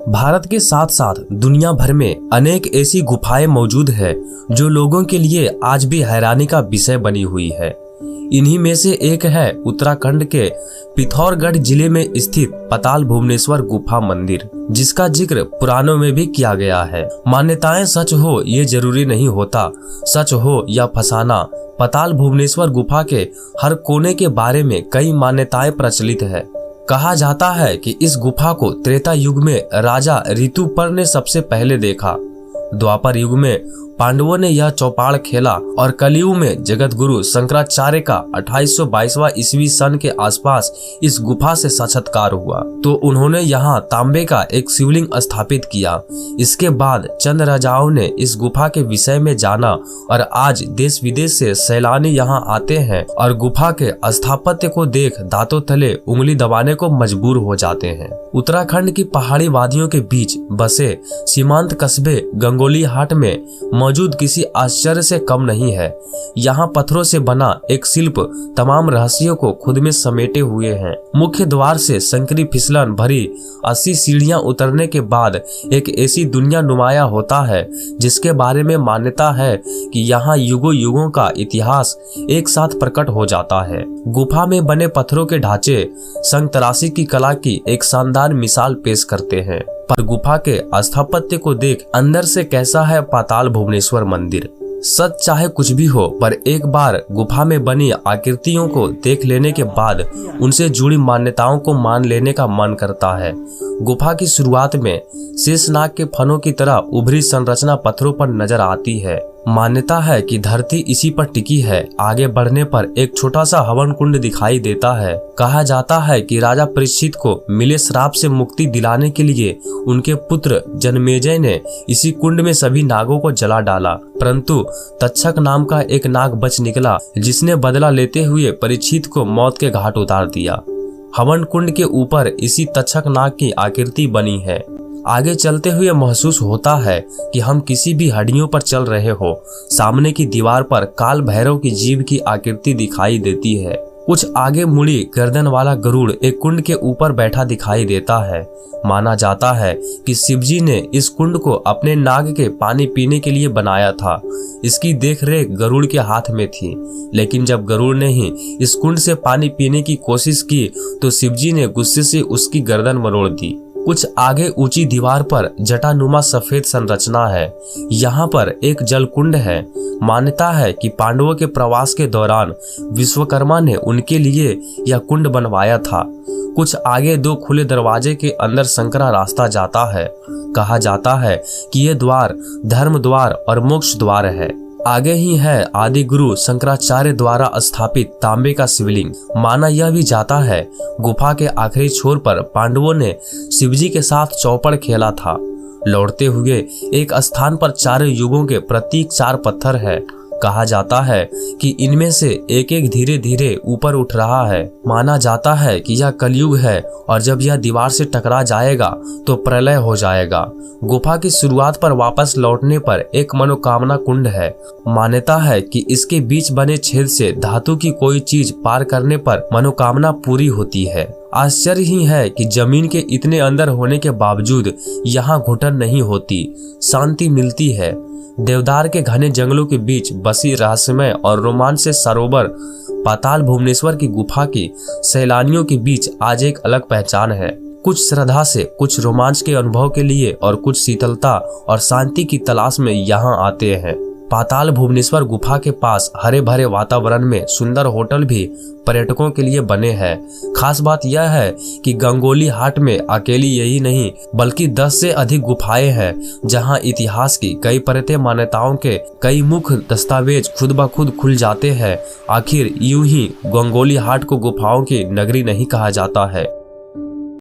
भारत के साथ साथ दुनिया भर में अनेक ऐसी गुफाएं मौजूद है जो लोगों के लिए आज भी हैरानी का विषय बनी हुई है। इन्हीं में से एक है उत्तराखंड के पिथौरागढ़ जिले में स्थित पाताल भुवनेश्वर गुफा मंदिर, जिसका जिक्र पुराणों में भी किया गया है। मान्यताएं सच हो ये जरूरी नहीं होता, सच हो या फसाना। पाताल भुवनेश्वर गुफा के हर कोने के बारे में कई मान्यताएं प्रचलित है। कहा जाता है कि इस गुफा को त्रेता युग में राजा ऋतुपर्ण ने सबसे पहले देखा। द्वापर युग में पांडवों ने यह चौपाड़ खेला और कलयुग में जगत गुरु शंकराचार्य का 2822वां ईस्वी सन के आसपास इस गुफा से साक्षात्कार हुआ तो उन्होंने यहाँ तांबे का एक शिवलिंग स्थापित किया। इसके बाद चंद राजाओं ने इस गुफा के विषय में जाना और आज देश विदेश से सैलानी यहाँ आते हैं और गुफा के स्थापत्य को देख दांतों तले उंगली दबाने को मजबूर हो जाते हैं। उत्तराखंड की पहाड़ी वादियों के बीच बसे सीमांत कस्बे गंगोली हाट में मौजूद किसी आश्चर्य से कम नहीं है। यहाँ पत्थरों से बना एक शिल्प तमाम रहस्यों को खुद में समेटे हुए हैं। मुख्य द्वार से संकरी फिसलन भरी 80 सीढ़ियां उतरने के बाद एक ऐसी दुनिया नुमाया होता है जिसके बारे में मान्यता है कि यहाँ युगों युगों का इतिहास एक साथ प्रकट हो जाता है। गुफा में बने पत्थरों के ढांचे संग तराशी की कला की एक शानदार मिसाल पेश करते हैं। पर गुफा के स्थापत्य को देख अंदर से कैसा है पाताल भुवनेश्वर मंदिर। सच चाहे कुछ भी हो, पर एक बार गुफा में बनी आकृतियों को देख लेने के बाद उनसे जुड़ी मान्यताओं को मान लेने का मन करता है। गुफा की शुरुआत में शेषनाग के फनों की तरह उभरी संरचना पत्थरों पर नजर आती है। मान्यता है कि धरती इसी पर टिकी है। आगे बढ़ने पर एक छोटा सा हवन कुंड दिखाई देता है। कहा जाता है कि राजा परीक्षित को मिले श्राप से मुक्ति दिलाने के लिए उनके पुत्र जनमेजय ने इसी कुंड में सभी नागों को जला डाला, परंतु तक्षक नाम का एक नाग बच निकला जिसने बदला लेते हुए परीक्षित को मौत के घाट उतार दिया। हवन कुंड के ऊपर इसी तक्षक नाग की आकृति बनी है। आगे चलते हुए महसूस होता है कि हम किसी भी हड्डियों पर चल रहे हो। सामने की दीवार पर काल भैरव की जीभ की आकृति दिखाई देती है। कुछ आगे मुड़ी गर्दन वाला गरुड़ एक कुंड के ऊपर बैठा दिखाई देता है। माना जाता है कि शिवजी ने इस कुंड को अपने नाग के पानी पीने के लिए बनाया था। इसकी देखरेख गरुड़ के हाथ में थी, लेकिन जब गरुड़ ने ही इस कुंड से पानी पीने की कोशिश की तो शिवजी ने गुस्से से उसकी गर्दन मरोड़ दी। कुछ आगे ऊंची दीवार पर जटानुमा सफेद संरचना है। यहाँ पर एक जल कुंड है। मान्यता है कि पांडवों के प्रवास के दौरान विश्वकर्मा ने उनके लिए यह कुंड बनवाया था। कुछ आगे दो खुले दरवाजे के अंदर संकरा रास्ता जाता है। कहा जाता है कि यह द्वार धर्म द्वार और मोक्ष द्वार है। आगे ही है आदि गुरु शंकराचार्य द्वारा स्थापित तांबे का शिवलिंग। माना यह भी जाता है गुफा के आखिरी छोर पर पांडवों ने शिवजी के साथ चौपड़ खेला था। लौटते हुए एक स्थान पर 4 युगों के प्रतीक 4 पत्थर है। कहा जाता है कि इनमें से एक एक धीरे धीरे ऊपर उठ रहा है। माना जाता है कि यह कलयुग है और जब यह दीवार से टकरा जाएगा तो प्रलय हो जाएगा। गुफा की शुरुआत पर वापस लौटने पर एक मनोकामना कुंड है। मान्यता है कि इसके बीच बने छेद से धातु की कोई चीज पार करने पर मनोकामना पूरी होती है। आश्चर्य ही है कि जमीन के इतने अंदर होने के बावजूद यहाँ घुटन नहीं होती, शांति मिलती है। देवदार के घने जंगलों के बीच बसी रहस्यमय और रोमांच से सरोवर पाताल भुवनेश्वर की गुफा की सैलानियों के बीच आज एक अलग पहचान है। कुछ श्रद्धा से, कुछ रोमांच के अनुभव के लिए और कुछ शीतलता और शांति की तलाश में यहाँ आते हैं। पाताल भुवनेश्वर गुफा के पास हरे भरे वातावरण में सुंदर होटल भी पर्यटकों के लिए बने हैं। खास बात यह है कि गंगोली हाट में अकेली यही नहीं बल्कि 10 से अधिक गुफाएं हैं जहां इतिहास की कई परतें मान्यताओं के कई मुख्य दस्तावेज खुद ब खुद खुल जाते हैं। आखिर यूं ही गंगोली हाट को गुफाओं की नगरी नहीं कहा जाता है।